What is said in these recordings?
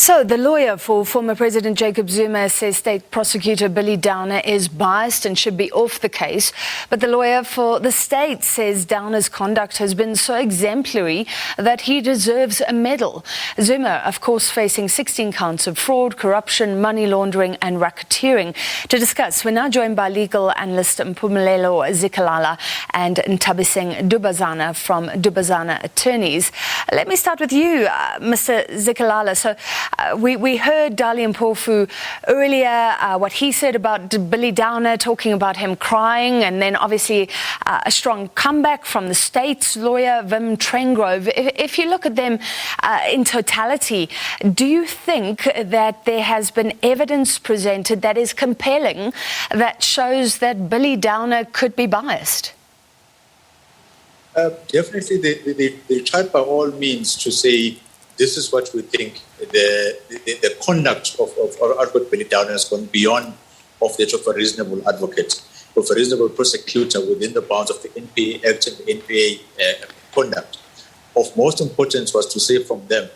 So, the lawyer for former President Jacob Zuma says State Prosecutor Billy Downer is biased and should be off the case. But the lawyer for the state says Downer's conduct has been so exemplary that he deserves a medal. Zuma, of course, facing 16 counts of fraud, corruption, money laundering and racketeering. To discuss, we're now joined by legal analyst Mpumelelo Zikalala and Nthabiseng Dubazana from Dubazana Attorneys. Let me start with you, Mr. Zikalala. So, we heard Dali MPOFU earlier, what he said about Billy Downer, talking about him crying, and then obviously a strong comeback from the state's lawyer, TRENGOVE. If you look at them in totality, do you think that there has been evidence presented that is compelling, that shows that Billy Downer could be biased? Definitely, they tried by all means to say, this is what we think the conduct of Advocate Billy Downer has gone beyond of that of a reasonable advocate, of a reasonable prosecutor within the bounds of the NPA Act and the NPA conduct. Of most importance was to say from them,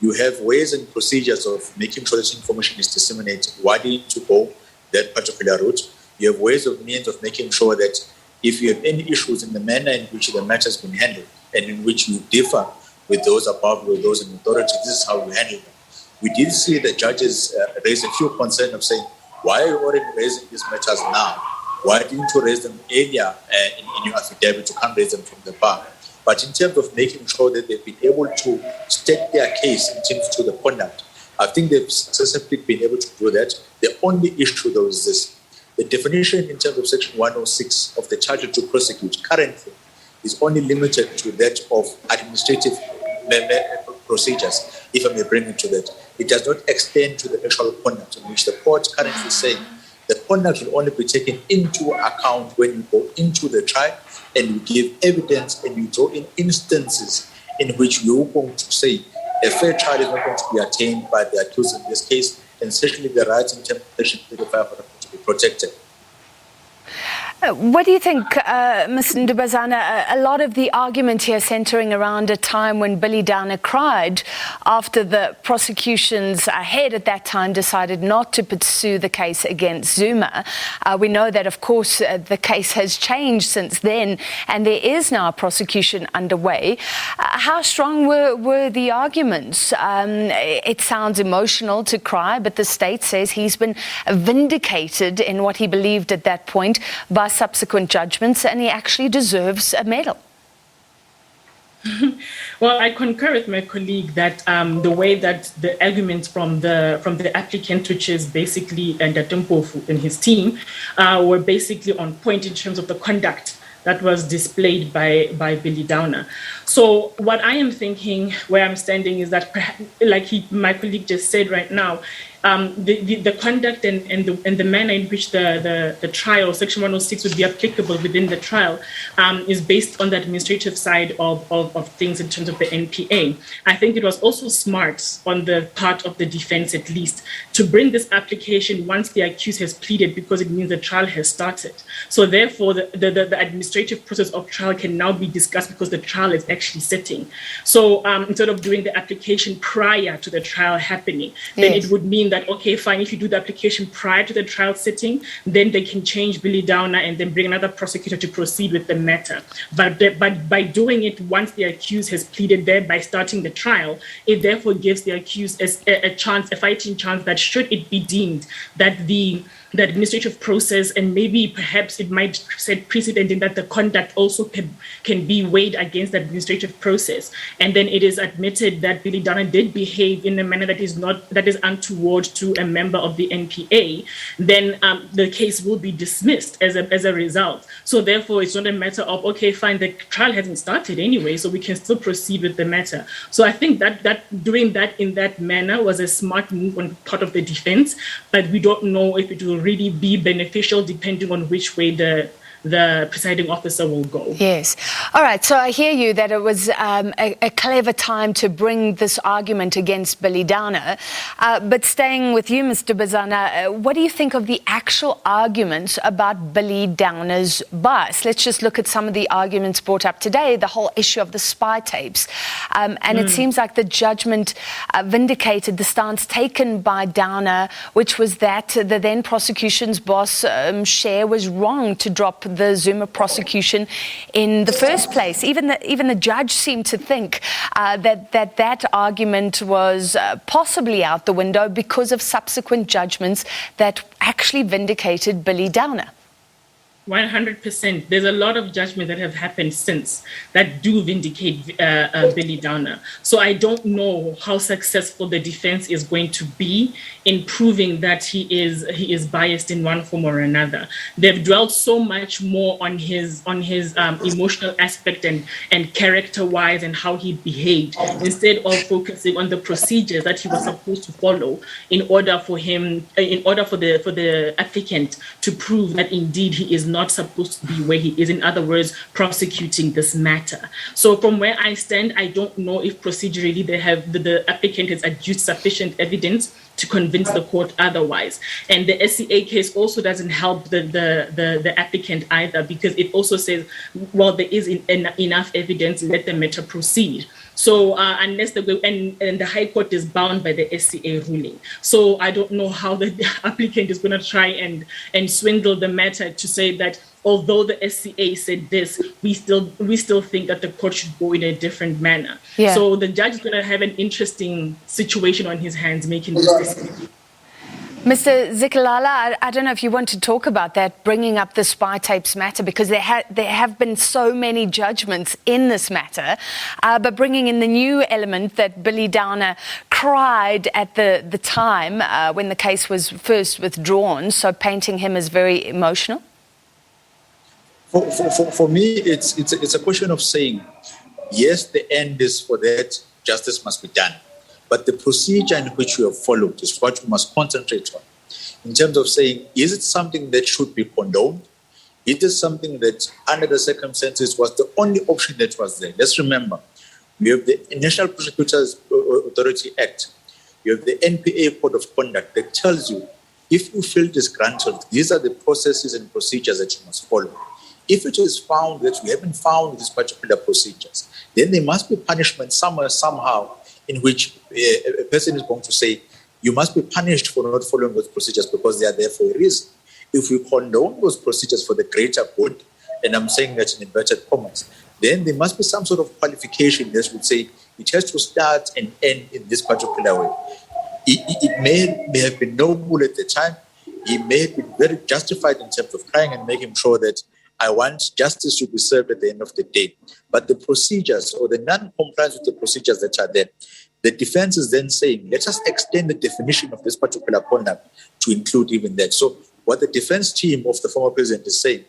you have ways and procedures of making sure this information is disseminated. Why do you need to go that particular route? You have ways of means of making sure that if you have any issues in the manner in which the matter has been handled and in which you differ with those above, with those in authority, this is how we handle them. We did see the judges raise a few concerns of saying, why are you already raising these matters now? Why didn't you raise them earlier in your affidavit? You can't raise them from the bar. But in terms of making sure that they've been able to state their case in terms to the conduct, I think they've successfully been able to do that. The only issue, though, is this. The definition in terms of Section 106 of the charge to prosecute currently is only limited to that of administrative procedures, if I may bring it to that. It does not extend to the actual conduct, in which the court currently is saying the conduct will only be taken into account when you go into the trial and you give evidence and you draw in instances in which you're going to say a fair trial is not going to be attained by the accused in this case, and especially the rights in terms of Section 35 are going to be protected. What do you think, Mr. Dubazana? A lot of the argument here centering around a time when Billy Downer cried after the prosecution's head at that time decided not to pursue the case against Zuma. We know that, of course, the case has changed since then, and there is now a prosecution underway. How strong were the arguments? It sounds emotional to cry, but the state says he's been vindicated in what he believed at that point by subsequent judgments, and he actually deserves a medal. Well, I concur with my colleague that the way that the arguments from the applicant, which is basically MPOFU and his team, were basically on point in terms of the conduct that was displayed by Billy Downer. So what I am thinking, where I'm standing, is that, like my colleague just said right now, the conduct and the manner in which the trial, Section 106, would be applicable within the trial is based on the administrative side of things in terms of the NPA. I think it was also smart on the part of the defense, at least, to bring this application once the accused has pleaded, because it means the trial has started. So therefore, the administrative process of trial can now be discussed because the trial is actually sitting. So instead of doing the application prior to the trial happening, then it would mean that, okay, fine, if you do the application prior to the trial sitting, then they can change Billy Downer and then bring another prosecutor to proceed with the matter. But by doing it once the accused has pleaded, thereby starting the trial, it therefore gives the accused a chance, a fighting chance, that should it be deemed that the administrative process, and maybe perhaps it might set precedent in that the conduct also can be weighed against the administrative process, and then it is admitted that Billy Downer did behave in a manner that is untoward to a member of the NPA, then the case will be dismissed as a result. So therefore, it's not a matter of, okay, fine, the trial hasn't started anyway, so we can still proceed with the matter. So I think that doing that in that manner was a smart move on part of the defense, but we don't know if it will really be beneficial depending on which way the the presiding officer will go. Yes. All right. So I hear you that it was a clever time to bring this argument against Billy Downer. But staying with you, Mr. Dubazana, what do you think of the actual arguments about Billy Downer's bias? Let's just look at some of the arguments brought up today, the whole issue of the spy tapes. And it seems like the judgment vindicated the stance taken by Downer, which was that the then prosecution's boss, Cher, was wrong to drop the Zuma prosecution in the first place. Even the judge seemed to think that argument was possibly out the window because of subsequent judgments that actually vindicated Billy Downer. 100%. There's a lot of judgments that have happened since that do vindicate Billy Downer. So I don't know how successful the defense is going to be in proving that he is biased in one form or another. They've dwelt so much more on his emotional aspect and character-wise and how he behaved, instead of focusing on the procedures that he was supposed to follow in order for the applicant to prove that indeed he is not supposed to be where he is. In other words, prosecuting this matter. So from where I stand, I don't know if procedurally the applicant has adduced sufficient evidence to convince the court otherwise. And the SCA case also doesn't help the applicant either, because it also says, well, there is enough evidence, let the matter proceed. So unless and the High Court is bound by the SCA ruling. So I don't know how the applicant is going to try and swindle the matter to say that although the SCA said this, we still think that the court should go in a different manner. Yeah. So the judge is going to have an interesting situation on his hands making this decision. Mr. Zikalala, I don't know if you want to talk about that, bringing up the spy tapes matter, because there have been so many judgments in this matter, but bringing in the new element that Billy Downer cried at the time when the case was first withdrawn, so painting him as very emotional? For me, it's a question of saying, yes, the end is for that, justice must be done. But the procedure in which we have followed is what we must concentrate on. In terms of saying, is it something that should be condoned? Is it something that, under the circumstances, was the only option that was there? Let's remember, we have the National Prosecutors Authority Act. You have the NPA Code of Conduct that tells you, if you feel disgruntled, these are the processes and procedures that you must follow. If it is found that we haven't found these particular procedures, then there must be punishment somewhere, somehow, in which a person is going to say, you must be punished for not following those procedures because they are there for a reason. If we condone those procedures for the greater good, and I'm saying that in inverted commas, then there must be some sort of qualification that would say it has to start and end in this particular way. It may have been noble at the time. He may have been very justified in terms of crying and making sure that I want justice to be served at the end of the day. But the procedures or the non-compliance with the procedures that are there, the defense is then saying, let us extend the definition of this particular conduct to include even that. So what the defense team of the former president is saying,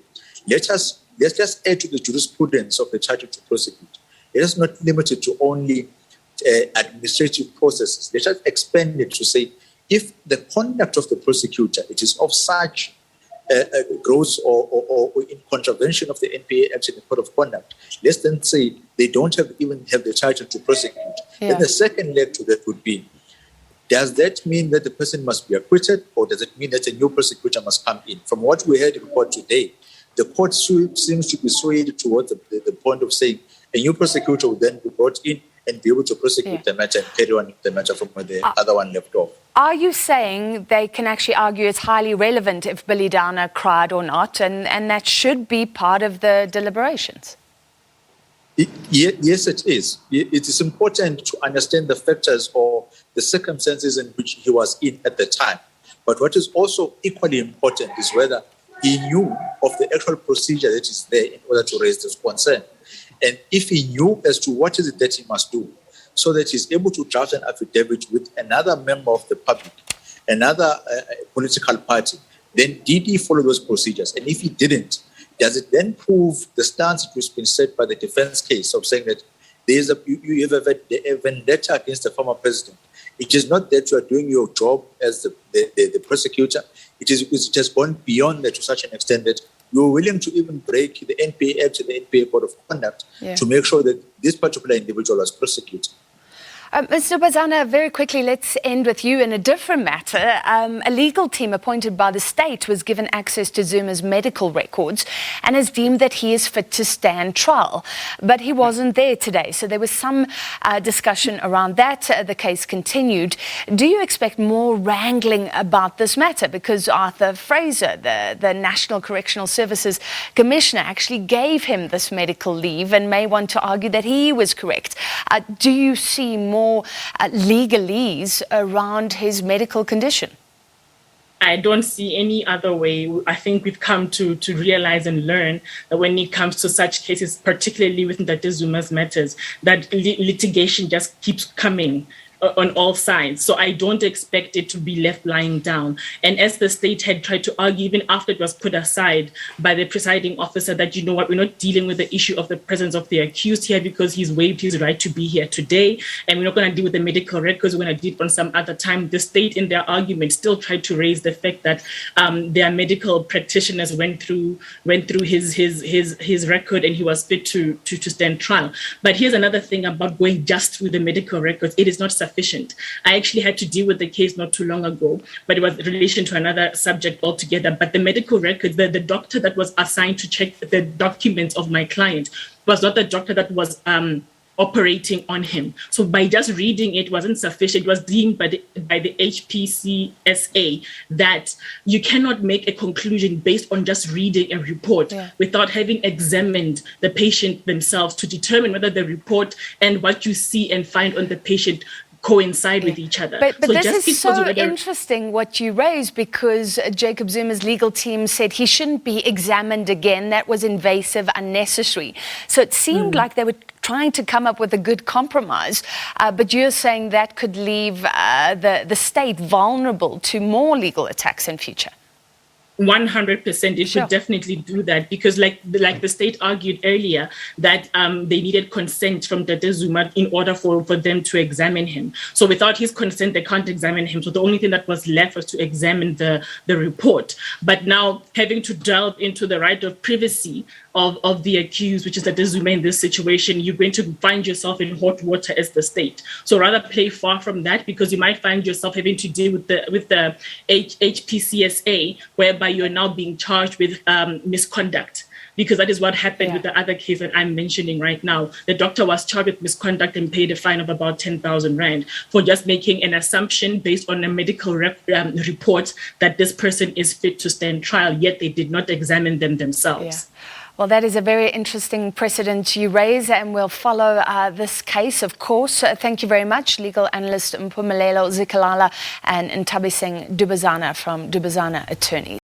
let's just add to the jurisprudence of the charge to prosecute. Let us not limit it to only administrative processes. Let us expand it to say, if the conduct of the prosecutor, it is of such gross or in contravention of the NPA Act and the Code of Conduct, let's then say they don't even have the title to prosecute. Yeah. Then the second leg to that would be, does that mean that the person must be acquitted, or does it mean that a new prosecutor must come in? From what we heard in court today, the court seems to be swayed towards the point of saying a new prosecutor will then be brought in and be able to prosecute the matter and carry on the matter from where the other one left off. Are you saying they can actually argue it's highly relevant if Billy Downer cried or not, and that should be part of the deliberations? Yes, it is. It is important to understand the factors or the circumstances in which he was in at the time. But what is also equally important is whether he knew of the actual procedure that is there in order to raise this concern. And if he knew as to what is it that he must do, so that he's able to draft an affidavit with another member of the public, another political party, then did he follow those procedures? And if he didn't, does it then prove the stance that has been set by the defense case of saying that you have a vendetta against the former president? It is not that you are doing your job as the prosecutor. It has gone beyond that to such an extent that we were willing to even break the NPA Act and the NPA Code of Conduct to make sure that this particular individual was prosecuted. Mr. Dubazana, very quickly, let's end with you in a different matter. A legal team appointed by the state was given access to Zuma's medical records and has deemed that he is fit to stand trial. But he wasn't there today, so there was some discussion around that. The case continued. Do you expect more wrangling about this matter? Because Arthur Fraser, the National Correctional Services Commissioner, actually gave him this medical leave and may want to argue that he was correct. Do you see more legalese around his medical condition? I don't see any other way. I think we've come to realize and learn that when it comes to such cases, particularly with Nthabiseng Zuma's matters, that litigation just keeps coming on all sides. So I don't expect it to be left lying down. And as the state had tried to argue, even after it was put aside by the presiding officer, that, you know what, we're not dealing with the issue of the presence of the accused here because he's waived his right to be here today. And we're not going to deal with the medical records. We're going to deal it on some other time. The state, in their argument, still tried to raise the fact that their medical practitioners went through his record and he was fit to stand trial. But here's another thing about going just through the medical records. It is not sufficient. I actually had to deal with the case not too long ago, but it was in relation to another subject altogether. But the medical records, the doctor that was assigned to check the documents of my client was not the doctor that was operating on him. So by just reading it wasn't sufficient. It was deemed by the HPCSA that you cannot make a conclusion based on just reading a report without having examined the patient themselves to determine whether the report and what you see and find on the patient coincide with each other. But so this is so interesting what you raised, because Jacob Zuma's legal team said he shouldn't be examined again. That was invasive, unnecessary. So it seemed like they were trying to come up with a good compromise, but you're saying that could leave the state vulnerable to more legal attacks in future. 100%, it should definitely do that, because like the state argued earlier that they needed consent from Nthabiseng Zuma in order for them to examine him. So without his consent, they can't examine him. So the only thing that was left was to examine the report. But now having to delve into the right of privacy of the accused, which is Nthabiseng Zuma in this situation, you're going to find yourself in hot water as the state. So rather play far from that, because you might find yourself having to deal with the HPCSA, whereby you're now being charged with misconduct, because that is what happened with the other case that I'm mentioning right now. The doctor was charged with misconduct and paid a fine of about 10,000 Rand for just making an assumption based on a medical report that this person is fit to stand trial, yet they did not examine them themselves. Well, that is a very interesting precedent you raise, and we'll follow this case, of course. Thank you very much, legal analyst Mpumelelo Zikalala and Nthabiseng Dubazana from Dubazana Attorneys.